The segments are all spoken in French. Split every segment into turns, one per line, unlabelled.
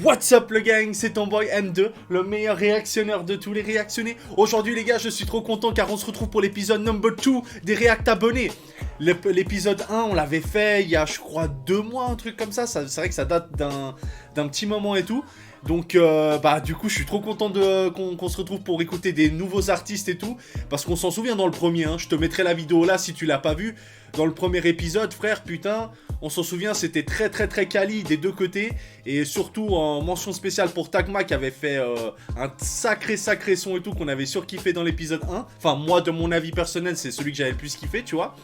What's up le gang, c'est ton boy M2, le meilleur réactionneur de tous les réactionnés. Aujourd'hui les gars, je suis trop content car on se retrouve pour l'épisode number 2 des React abonnés. L'épisode 1, on l'avait fait il y a je crois 2 mois, un truc comme ça. C'est vrai que ça date d'un petit moment et tout. Donc du coup je suis trop content qu'on se retrouve pour écouter des nouveaux artistes et tout. Parce qu'on s'en souvient dans le premier, hein. Je te mettrai la vidéo là si tu l'as pas vue. Dans le premier épisode, frère, putain, on s'en souvient, c'était très quali des deux côtés. Et surtout en mention spéciale pour Tagma qui avait fait un sacré son et tout qu'on avait surkiffé dans l'épisode 1. Enfin moi de mon avis personnel c'est celui que j'avais le plus kiffé, tu vois.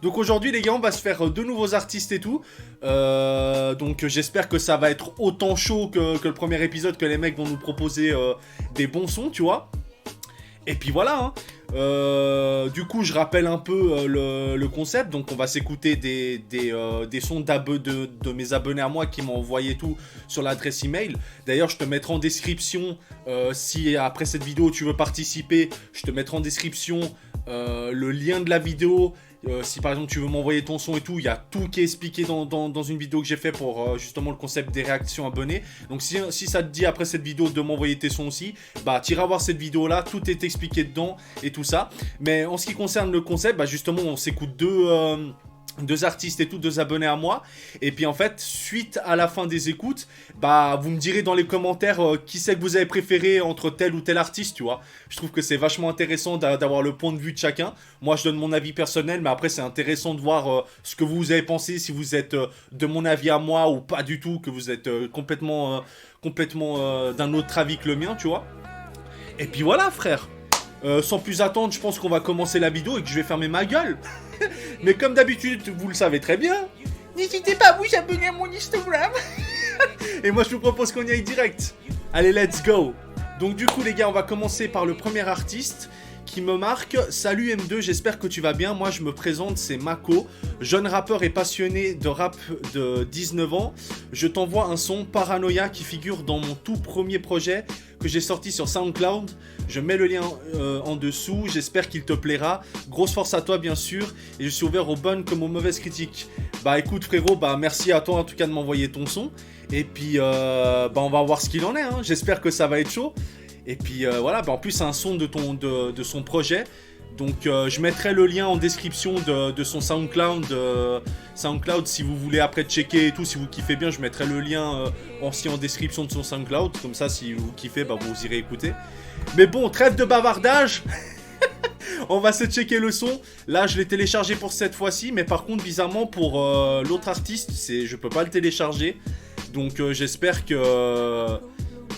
Donc aujourd'hui les gars on va se faire deux nouveaux artistes et tout. Donc j'espère que ça va être autant chaud que le premier épisode, que les mecs vont nous proposer des bons sons, tu vois. Et puis voilà, hein. Du coup je rappelle un peu le concept. Donc on va s'écouter des sons de mes abonnés à moi qui m'ont envoyé tout sur l'adresse email. D'ailleurs je te mettrai en description, si après cette vidéo tu veux participer, je te mettrai en description le lien de la vidéo. Si par exemple tu veux m'envoyer ton son et tout, il y a tout qui est expliqué dans une vidéo que j'ai fait pour justement le concept des réactions abonnés. Donc si ça te dit après cette vidéo de m'envoyer tes sons aussi, bah t'iras voir cette vidéo là, tout est expliqué dedans et tout ça. Mais en ce qui concerne le concept, bah justement on s'écoute deux artistes et tout, deux abonnés à moi. Et puis en fait, suite à la fin des écoutes, bah vous me direz dans les commentaires qui c'est que vous avez préféré entre tel ou tel artiste, tu vois. Je trouve que c'est vachement intéressant d'avoir le point de vue de chacun. Moi je donne mon avis personnel, mais après c'est intéressant de voir ce que vous avez pensé, si vous êtes de mon avis à moi ou pas du tout, que vous êtes complètement d'un autre avis que le mien, tu vois. Et puis voilà frère. Sans plus attendre, je pense qu'on va commencer la vidéo et que je vais fermer ma gueule. Mais comme d'habitude, vous le savez très bien, n'hésitez pas à vous abonner à mon Instagram. Et moi je vous propose qu'on y aille direct. Allez, let's go. Donc du coup les gars, on va commencer par le premier artiste qui me marque. Salut M2, j'espère que tu vas bien. Moi je me présente, c'est Mako, jeune rappeur et passionné de rap de 19 ans. Je t'envoie un son Paranoia qui figure dans mon tout premier projet que j'ai sorti sur SoundCloud. Je mets le lien en dessous, j'espère qu'il te plaira. Grosse force à toi bien sûr, et je suis ouvert aux bonnes comme aux mauvaises critiques. Bah écoute frérot, bah merci à toi en tout cas de m'envoyer ton son. Et puis on va voir ce qu'il en est, hein. J'espère que ça va être chaud. Et puis voilà, en plus c'est un son de son projet. Donc je mettrai le lien en description de son SoundCloud. SoundCloud, si vous voulez après checker et tout, si vous kiffez bien, je mettrai le lien aussi en description de son SoundCloud. Comme ça, si vous kiffez, vous irez écouter. Mais bon, trêve de bavardage. On va se checker le son. Là, je l'ai téléchargé pour cette fois-ci. Mais par contre, bizarrement, pour l'autre artiste, je peux pas le télécharger. Donc j'espère que...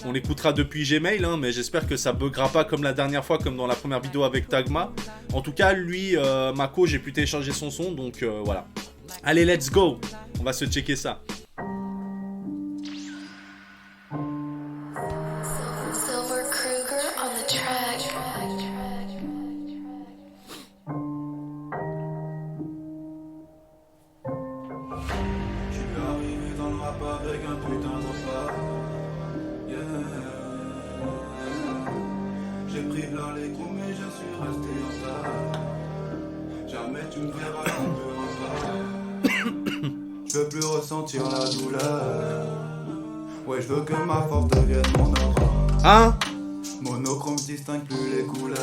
on l'écoutera depuis Gmail, hein, mais j'espère que ça buggera pas comme la dernière fois, comme dans la première vidéo avec Tagma. En tout cas, lui, Mako, j'ai pu télécharger son son, donc voilà. Allez, let's go. On va se checker ça.
Avec un putain de repas, yeah. J'ai pris plein les coups mais je suis resté en retard. Jamais tu me verras en repas. Je veux plus ressentir la douleur. Ouais, je veux que ma force devienne mon aura.
Hein?
Monochrome distingue plus les couleurs.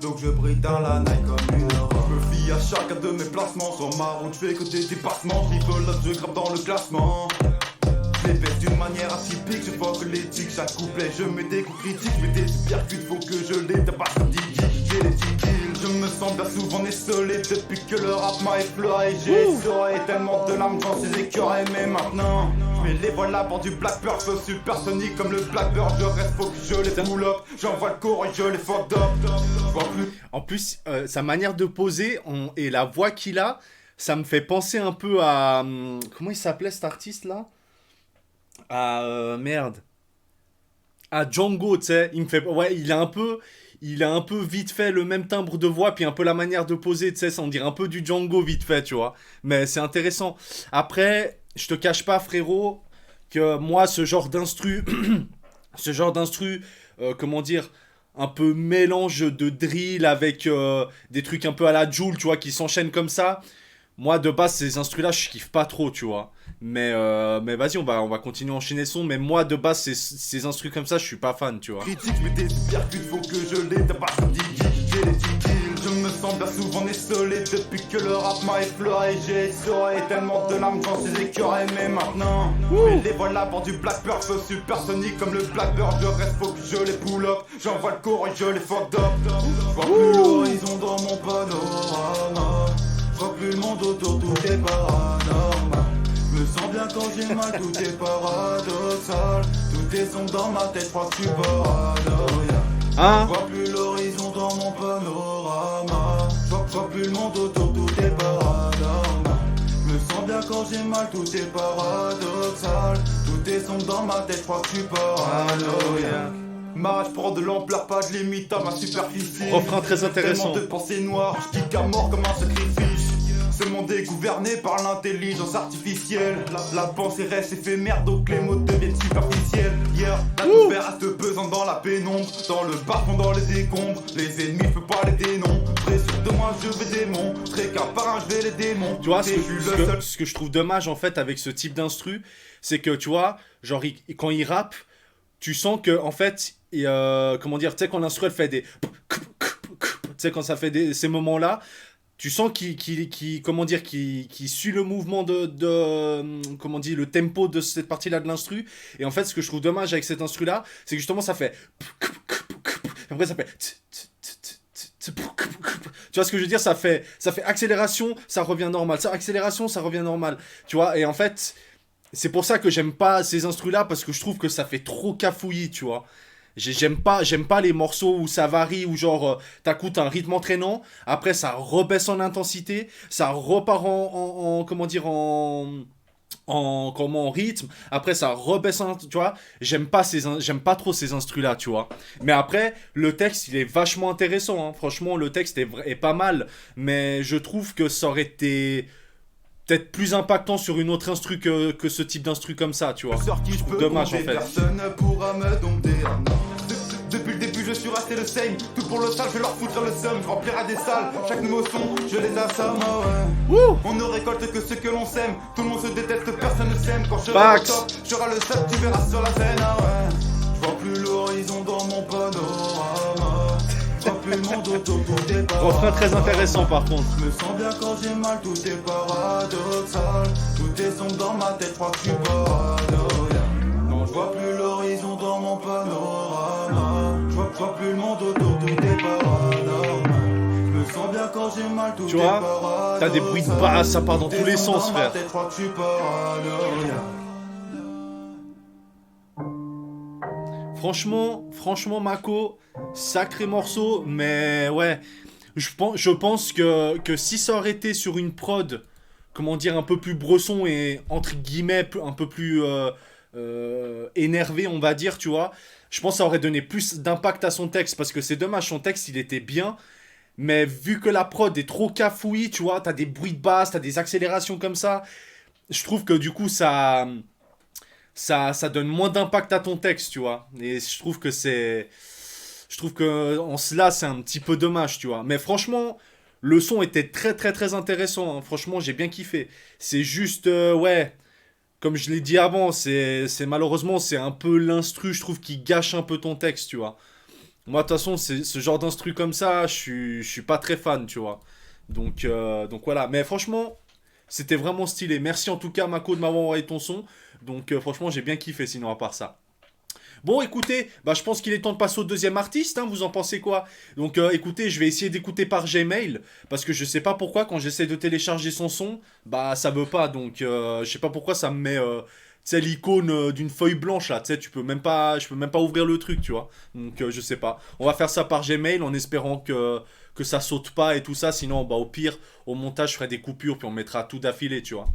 Donc je brille dans la night comme une aura. Je me fie à chacun de mes placements. Sur ma route, je fais que des dépassements. Je livre là, je grappe dans le classement. Je les baisse d'une manière atypique. Je vois que l'éthique, chaque couplet, je mets des coups critiques. Je mets des supercutes, faut que je les tabasse comme Didi. J'ai les kills, je me sens bien souvent esselé. Depuis que le rap m'a effleuré. J'ai essoré tellement de larmes dans ces écureuils. Mais maintenant, je mets les voiles là pour du Blackbird. Je suis supersonique comme le Blackbird. Je reste faux que je les pull up. J'envoie le cours et je les fuck up.
En plus, sa manière de poser et la voix qu'il a, ça me fait penser un peu à... comment il s'appelait cet artiste là? Merde. À Django, tu sais. Il me fait... ouais, il a un peu vite fait le même timbre de voix, puis un peu la manière de poser, tu sais, ça on dirait un peu du Django vite fait, tu vois. Mais c'est intéressant. Après, je te cache pas, frérot, que moi, ce genre d'instru, comment dire, un peu mélange de drill avec des trucs un peu à la Jul, tu vois, qui s'enchaînent comme ça. Moi, de base, ces instrus-là, je kiffe pas trop, tu vois. Mais vas-y, on va continuer à enchaîner le son. Mais moi, de base, ces instrus comme ça, je suis pas fan, tu vois.
Critique, je mets des circuits, faut que je les tabasse comme des geeks, j'ai les tickets. Je me sens bien souvent essolé depuis que le rap m'a effleuré. J'ai essoré tellement de larmes dans ces écureuils. Mais maintenant, mais les voilà pour du Blackbird, feu supersonique comme le Blackbird. Je reste faut que je les pull up, j'envoie le corps et je les fuck up. Je vois plus l'horizon dans mon panorama. Je vois plus le monde autour, tout est paranormal. Je me sens bien quand j'ai mal, tout est paradoxal. Tout est sombre dans ma tête, je crois que je suis paranoïaque.
Hein?
Je vois plus l'horizon dans mon panorama. Je vois plus le monde autour, tout est paranormal. Je me sens bien quand j'ai mal, tout est paradoxal. Tout est sombre dans ma tête, je crois que je suis paranoïaque. Ma rage prend de l'ampleur, pas de limite à ma superficie.
Refrain très intéressant.
Tellement de pensées noires, je kick à mort comme un sacrifice. Ce monde est gouverné par l'intelligence artificielle. La pensée reste éphémère, donc les mots deviennent superficiels. Hier, l'atmosphère reste pesante dans la pénombre. Dans le bas-fond, dans les décombres. Les ennemis, je peux pas les dénombrer. Sur de moi, je vais démontrer qu'un par un, je vais les démontrer.
Tu vois, ce que je trouve dommage, en fait, avec ce type d'instru, c'est que, tu vois, genre, quand il rappe, tu sens que, en fait, comment dire, tu sais, quand l'instru, elle fait des... Tu sais, quand ça fait ces moments-là, tu sens qu'il suit le mouvement comment dire, le tempo de cette partie-là de l'instru. Et en fait, ce que je trouve dommage avec cet instru-là, c'est que justement, ça fait... Après, ça fait... Tu vois ce que je veux dire, ça fait accélération, ça revient normal. Ça, accélération, ça revient normal. Tu vois, et en fait, c'est pour ça que j'aime pas ces instrus-là, parce que je trouve que ça fait trop cafouillis, tu vois. J'aime pas les morceaux où ça varie, où genre t'écoutes un rythme entraînant, après ça rebaisse en intensité, ça repart comment dire, en rythme, après ça rebaisse tu vois. J'aime pas trop ces instrus là, tu vois. Mais après le texte il est vachement intéressant, hein. Franchement le texte est pas mal, mais je trouve que ça aurait été peut-être plus impactant sur une autre instru que ce type d'instru comme ça, tu vois. Dommage en fait.
Personne pourra me dompter. Depuis le début je suis resté le same. Tout pour le sale, je vais leur foutre le seum. Je remplirai des salles, chaque nouveau son, je les assomme, ouais. On ne récolte que ce que l'on sème. Tout le monde se déteste, personne ne s'aime. Quand je serai au top, je serai le seul, tu verras sur la scène, ah ouais. Je vois plus l'horizon dans mon panorama. Je vois plus le monde autour, tout est paradoxal.
Refrain très intéressant par contre.
Je me sens bien quand j'ai mal, tout est paradoxal. Tout est sombre dans ma tête, je crois que je suis paranoïaque. Non, je vois plus l'horizon dans mon panorama. Je vois plus le monde autour, tout est paranormal. Je me sens bien quand j'ai mal, tout
tu
est
vois,
paradoxal.
t'as des bruits de basse, ça part dans tous les sens, frère.
Tête, je crois que je suis paranoïaque.
Franchement, Mako, sacré morceau, mais ouais, je pense que si ça aurait été sur une prod, comment dire, un peu plus bresson et entre guillemets un peu plus énervé, on va dire, tu vois, je pense que ça aurait donné plus d'impact à son texte, parce que c'est dommage, son texte, il était bien, mais vu que la prod est trop cafouille, tu vois, t'as des bruits de basse, t'as des accélérations comme ça, je trouve que du coup, ça donne moins d'impact à ton texte, tu vois. Et je trouve que en cela, c'est un petit peu dommage, tu vois. Mais franchement, le son était très très très intéressant, hein. Franchement, j'ai bien kiffé. C'est juste, ouais, comme je l'ai dit avant, malheureusement, c'est un peu l'instru, je trouve, qui gâche un peu ton texte, tu vois. Moi, de toute façon, ce genre d'instru comme ça, je suis pas très fan, tu vois. Donc voilà. Mais franchement, c'était vraiment stylé. Merci en tout cas, Mako, de m'avoir envoyé ton son. Donc franchement, j'ai bien kiffé, sinon à part ça. Bon, écoutez, je pense qu'il est temps de passer au deuxième artiste, hein, vous en pensez quoi? Donc écoutez, je vais essayer d'écouter par Gmail, parce que je sais pas pourquoi, quand j'essaie de télécharger son son, ça veut pas, donc je sais pas pourquoi ça me met, tu sais, l'icône d'une feuille blanche, là, tu sais, je peux même pas ouvrir le truc, tu vois. Donc je sais pas. On va faire ça par Gmail, en espérant que ça saute pas et tout ça, sinon, au pire, au montage, je ferai des coupures, puis on mettra tout d'affilée, tu vois.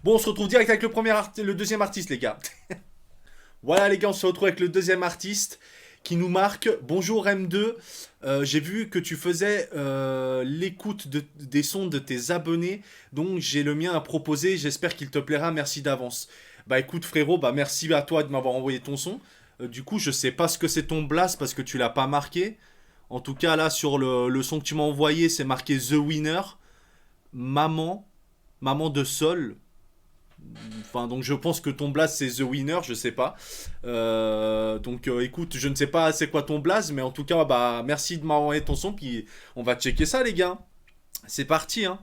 Bon, on se retrouve direct avec le deuxième artiste, les gars. Voilà, les gars, on se retrouve avec le deuxième artiste qui nous marque. Bonjour M2, j'ai vu que tu faisais l'écoute des sons de tes abonnés, donc j'ai le mien à proposer, j'espère qu'il te plaira, merci d'avance. Écoute frérot, merci à toi de m'avoir envoyé ton son. Du coup, je sais pas ce que c'est ton blast parce que tu l'as pas marqué. En tout cas, là, sur le son que tu m'as envoyé, c'est marqué The Winner, Maman de Sol. Enfin, donc je pense que ton blaze c'est The Winner, je sais pas. Donc écoute, je ne sais pas c'est quoi ton blaze, mais en tout cas, bah merci de m'envoyer ton son, puis on va checker ça les gars. C'est parti, hein.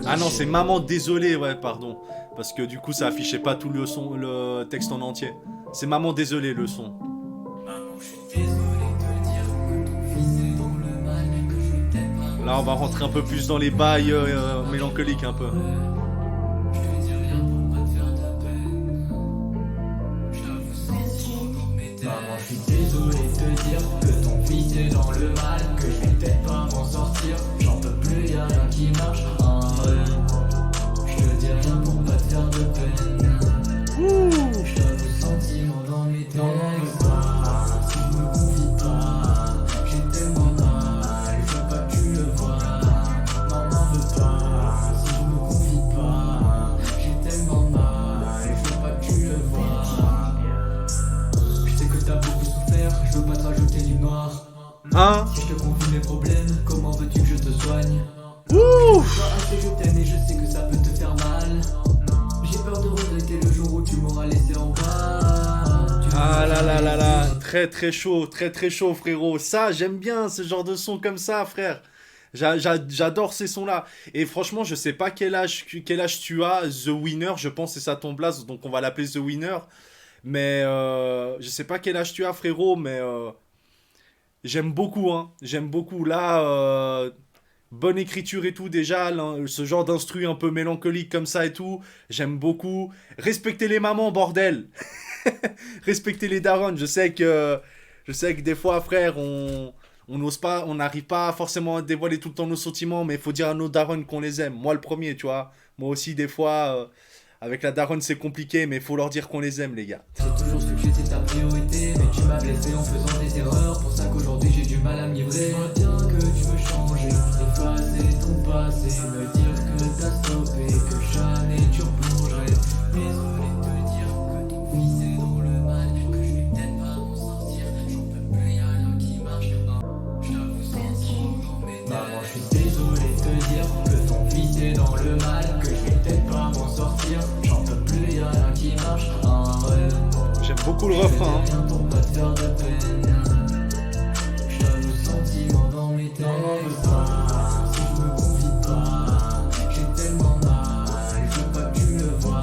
Ah non, c'est maman désolé, ouais, pardon. Parce que du coup, ça affichait pas tout le son, le texte en entier. C'est maman désolé le son. Là, on va rentrer un peu plus dans les bails mélancoliques un peu.
Maman, je suis désolé de te dire que ton fils est dans le mal, que je vais peut-être pas m'en sortir. J'en peux plus, y'a rien qui marche. Je te dis rien pour pas te faire de peine. Je t'avoue sentiment dans mes textes. Si je me confie pas, j'ai tellement mal. Je veux pas que tu le vois. Maman veut pas. Si je me confie pas, j'ai tellement mal. Je veux pas que tu le vois. Je sais que t'as beaucoup souffert, je veux pas te rajouter du noir.
Hein?
Si je te confie mes problèmes, comment veux-tu que je te soigne?
Ouh!
Je t'aime et je sais que ça peut te faire mal. J'ai peur de regretter le jour où tu m'auras laissé en bas.
Ah là là là là, très très chaud frérot. Ça, j'aime bien ce genre de son comme ça, frère. J'adore ces sons-là. Et franchement, je sais pas quel âge tu as, The Winner, je pense que c'est ça ton blaze, donc on va l'appeler The Winner. Mais je sais pas quel âge tu as, frérot, mais j'aime beaucoup, hein. J'aime beaucoup. Là, bonne écriture et tout, déjà, là, ce genre d'instru un peu mélancolique comme ça et tout, j'aime beaucoup. Respectez les mamans, bordel! Respectez les darons. Je sais que des fois, frère, on n'ose pas, on n'arrive pas forcément à dévoiler tout le temps nos sentiments, mais il faut dire à nos darons qu'on les aime. Moi, le premier, tu vois. Moi aussi, des fois, avec la daronne, c'est compliqué, mais il faut leur dire qu'on les aime, les gars.
J'ai toujours su que j'étais ta priorité, mais tu m'as blessé en faisant des erreurs. Pour ça qu'aujourd'hui j'ai du mal à me livrer. Dis-moi bien que tu veux changer, effacer ton passé, me dire que t'as stoppé, que jamais tu replongerais. Désolé de te dire que ton fils est dans le mal, que je vais peut-être pas m'en sortir. J'en peux plus, y'a rien qui marche. Je t'avoue sentiment dans mes textes. Maman, je suis désolé de te dire que ton fils est dans le mal, que je vais peut-être pas m'en sortir. J'en peux plus, y'a rien qui marche.
J'aime beaucoup le refrain, hein.
Rien pour pas te faire de peine. Je t'avoue sentiment dans mes textes. Si je me confie pas, j'ai tellement mal. Je veux pas que tu le vois.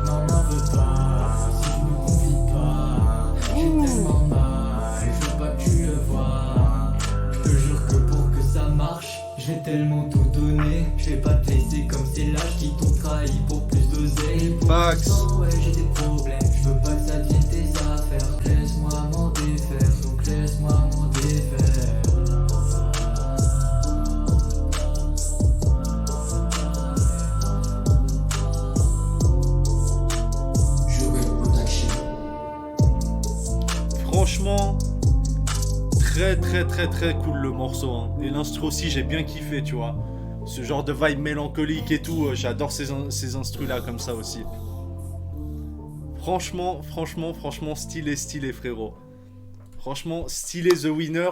Maman veut pas. Si je me confie pas, j'ai tellement mal. Je veux pas que tu le vois. Je te jure que pour que ça marche, je vais tellement tout donner. Je vais pas te laisser comme ces lâches qui t'ont trahi pour plus d'oseille.
Max.
Ouais, j'ai des problèmes. Je veux pas que ça devienne tes affaires. Laisse-moi m'en défaire. Donc laisse-moi m'en défaire.
Franchement, très cool le morceau, hein. Et l'instru aussi, j'ai bien kiffé, tu vois. Ce genre de vibe mélancolique et tout, j'adore ces instrus là comme ça aussi. Franchement, stylé frérot. Franchement, stylé The Winner.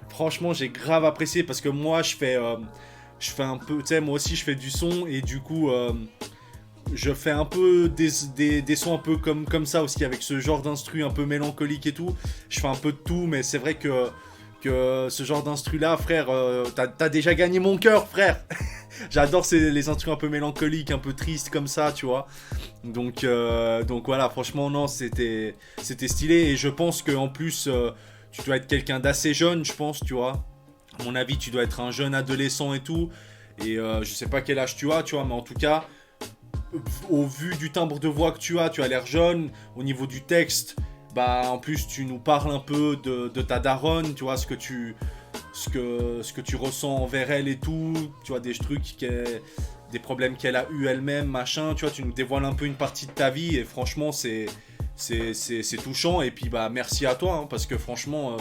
Franchement, j'ai grave apprécié parce que moi, je fais un peu, tu sais, moi aussi, je fais du son et du coup, je fais un peu des sons un peu comme ça aussi avec ce genre d'instru un peu mélancolique et tout. Je fais un peu de tout, mais c'est vrai que ce genre d'instru là, frère, t'as déjà gagné mon cœur, frère. J'adore les instrus un peu mélancoliques, un peu tristes comme ça, tu vois. Donc voilà, franchement, non, c'était stylé. Et je pense qu'en plus, tu dois être quelqu'un d'assez jeune, je pense, tu vois. À mon avis, tu dois être un jeune adolescent et tout. Et je sais pas quel âge tu as, tu vois, mais en tout cas, au vu du timbre de voix que tu as l'air jeune. Au niveau du texte, bah en plus tu nous parles un peu de ta daronne, tu vois, ce que tu ressens envers elle et tout, tu vois, des trucs, des problèmes qu'elle a eu elle-même, machin, tu vois, tu nous dévoiles un peu une partie de ta vie et franchement c'est touchant. Et puis bah merci à toi, hein, parce que franchement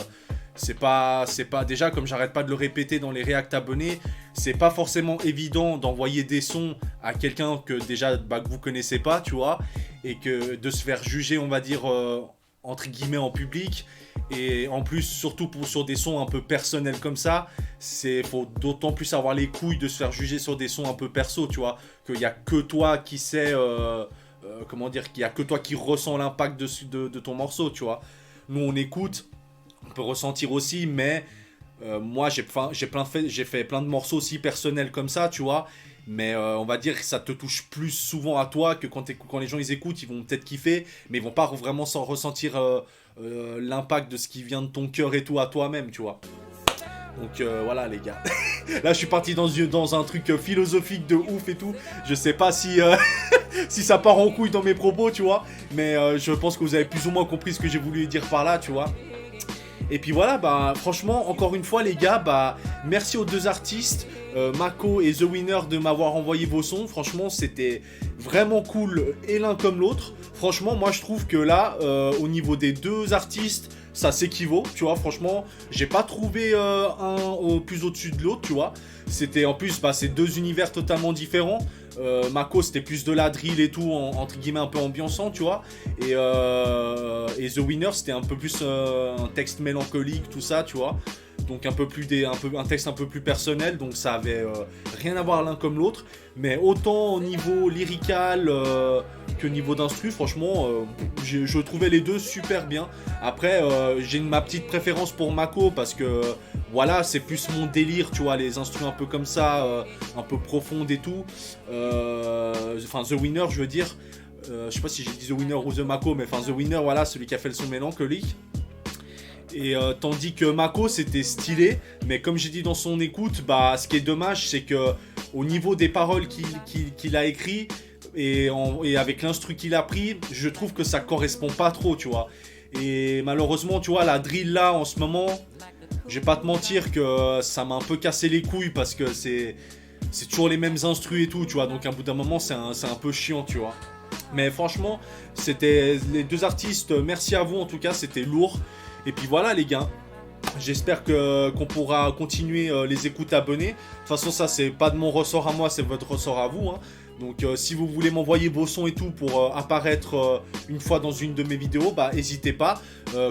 c'est pas déjà, comme j'arrête pas de le répéter dans les réacts abonnés, c'est pas forcément évident d'envoyer des sons à quelqu'un que déjà que vous connaissez pas, tu vois, et que de se faire juger, on va dire entre guillemets en public. Et en plus, surtout sur des sons un peu personnels comme ça, faut d'autant plus avoir les couilles de se faire juger sur des sons un peu perso, tu vois. Qu'il n'y a que toi qui sais, comment dire, qu'il n'y a que toi qui ressens l'impact de ton morceau, tu vois. Nous, on écoute, on peut ressentir aussi, mais moi, j'ai fait plein de morceaux aussi personnels comme ça, tu vois. Mais on va dire que ça te touche plus souvent à toi que quand les gens ils écoutent, ils vont peut-être kiffer, mais ils vont pas vraiment s'en ressentir l'impact de ce qui vient de ton cœur et tout à toi-même, tu vois. Donc voilà les gars. Là je suis parti dans un truc philosophique de ouf et tout. Je sais pas si, si ça part en couille dans mes propos, tu vois. Mais je pense que vous avez plus ou moins compris ce que j'ai voulu dire par là, tu vois. Et puis voilà, bah franchement, encore une fois les gars, bah merci aux deux artistes, Mako et The Winner, de m'avoir envoyé vos sons. Franchement, c'était vraiment cool et l'un comme l'autre. Franchement, moi je trouve que là, au niveau des deux artistes, ça s'équivaut, tu vois. Franchement, j'ai pas trouvé un plus au-dessus de l'autre, tu vois. C'était en plus, bah, c'est deux univers totalement différents. Mako c'était plus de la drill et tout, entre guillemets un peu ambiançant, tu vois. Et The Winner c'était un peu plus un texte mélancolique, tout ça, tu vois. Donc un texte un peu plus personnel, donc ça avait rien à voir l'un comme l'autre. Mais autant au niveau lyrical que niveau d'instru, franchement, je trouvais les deux super bien. Après, j'ai ma petite préférence pour Mako parce que voilà, c'est plus mon délire, tu vois, les instrus un peu comme ça, un peu profondes et tout. Enfin, The Winner, je veux dire. Je sais pas si j'ai dit The Winner ou The Mako, mais enfin The Winner, voilà, celui qui a fait le son mélancolique. Et tandis que Mako c'était stylé, mais comme j'ai dit dans son écoute, bah ce qui est dommage c'est que au niveau des paroles qu'il a écrit et avec l'instru qu'il a pris, je trouve que ça correspond pas trop, tu vois. Et malheureusement, tu vois, la drill là en ce moment, je vais pas te mentir que ça m'a un peu cassé les couilles parce que c'est toujours les mêmes instrus et tout, tu vois. Donc à bout d'un moment c'est un peu chiant, tu vois. Mais franchement, c'était les deux artistes, merci à vous en tout cas, c'était lourd. Et puis voilà les gars, j'espère qu'on pourra continuer les écoutes abonnés. De toute façon ça c'est pas de mon ressort à moi, c'est votre ressort à vous, hein. Donc si vous voulez m'envoyer vos sons et tout pour apparaître une fois dans une de mes vidéos, bah n'hésitez pas.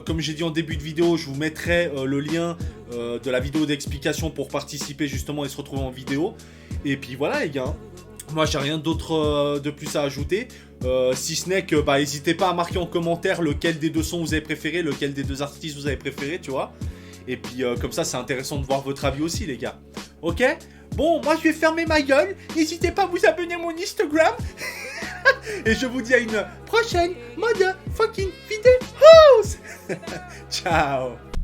Comme j'ai dit en début de vidéo, je vous mettrai le lien de la vidéo d'explication pour participer justement et se retrouver en vidéo. Et puis voilà les gars, moi j'ai rien d'autre de plus à ajouter. Si ce n'est que bah n'hésitez pas à marquer en commentaire lequel des deux sons vous avez préféré, lequel des deux artistes vous avez préféré, tu vois. Et puis comme ça c'est intéressant de voir votre avis aussi les gars. Ok? Bon, moi je vais fermer ma gueule. N'hésitez pas à vous abonner à mon Instagram. Et je vous dis à une prochaine motherfucking vidéo. Ciao.